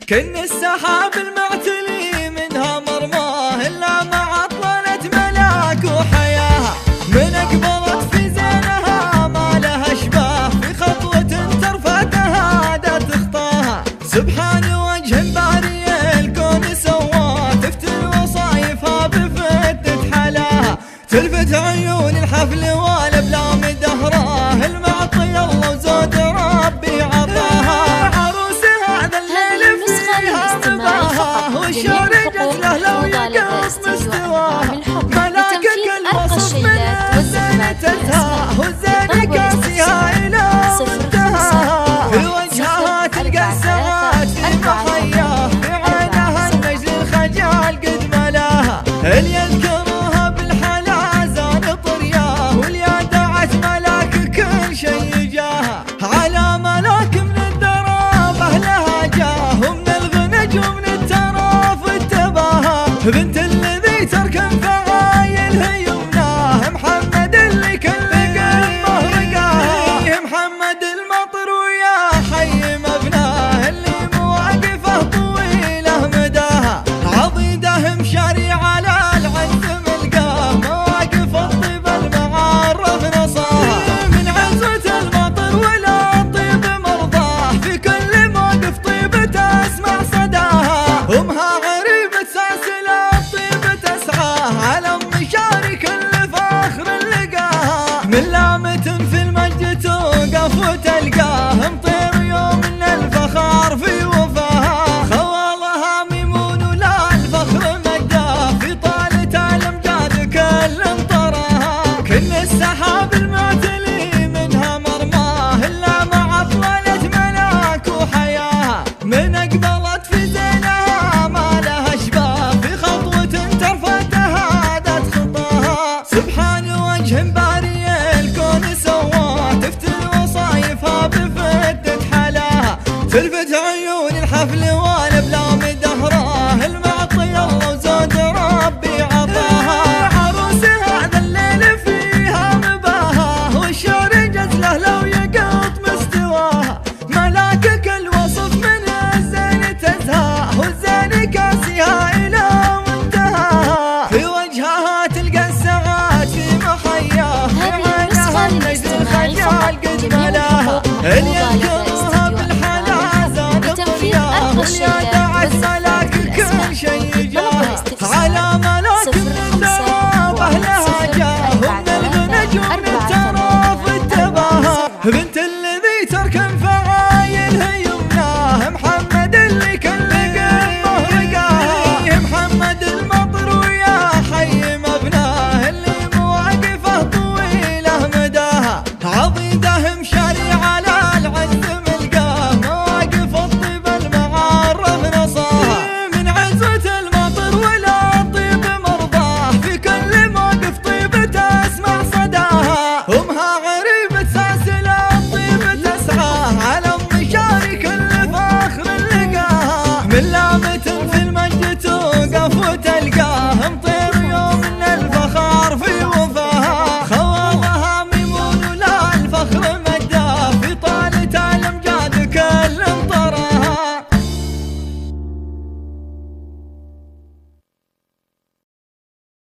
كن السحاب المعتلي منها مرماه إلا مع عطلة ملاك وحياها، من أقبلت في زينها ما لها أشباه، في خطوة ترفتها دا تخطاها. سبحان وجه باري الكون سواه، تفتي الوصايفها بفتة حلاها، تلفت عيون الحفل والأبلام دهراه، المعطي الله وزود ربي عطاها. عروسها ذا الليل فيها مباها، والشارجت له لو يقف مستواه، ملاكك الوصف من زينتها، والزين كاسيها إلى منتهاها، في وجهها تلقى السواد في محياه، في عينها المجد الخجال قد ملاها، اللي يذكرها بالحلا زان طرياه، واللي دعت ملاك كل شي جاها، على ملاك من الدرابة لها جاه، ومن الغنج ومن التراف التباها، بنت الذي تركن فعايلها يمناه، محمد اللي كل قلبه رقاه، محمد المطر ويا حي مبناه، اللي مواقفه طويله مداها، عضيده مشاري على العز ملقاه، مواقف الطيب المعرف نصاها، من عزوة المطر ولا طيب مرضاه، في كل موقف طيب تسمع صداها، امها غريبة سلسلة الطيب تسعاه، على مشاري كل فخر لقاها، من لامة في المجد توقف وتلقاه، مطير يوم من الفخار في وفاها، خوالها ميمون ولا الفخر مجداه، في طالة الامجاد كل طراها، كن السحاب المعتلي منها مرماه، الا مع عطلة ملاك وحياها، من اقبلت في زينها ما لها اشباه، في خطوة ترفتها دات خطاها. سبحان وجه باري الكون سواه، تفتي الوصايفها بفتة حلاها، تلفت عيون الحفل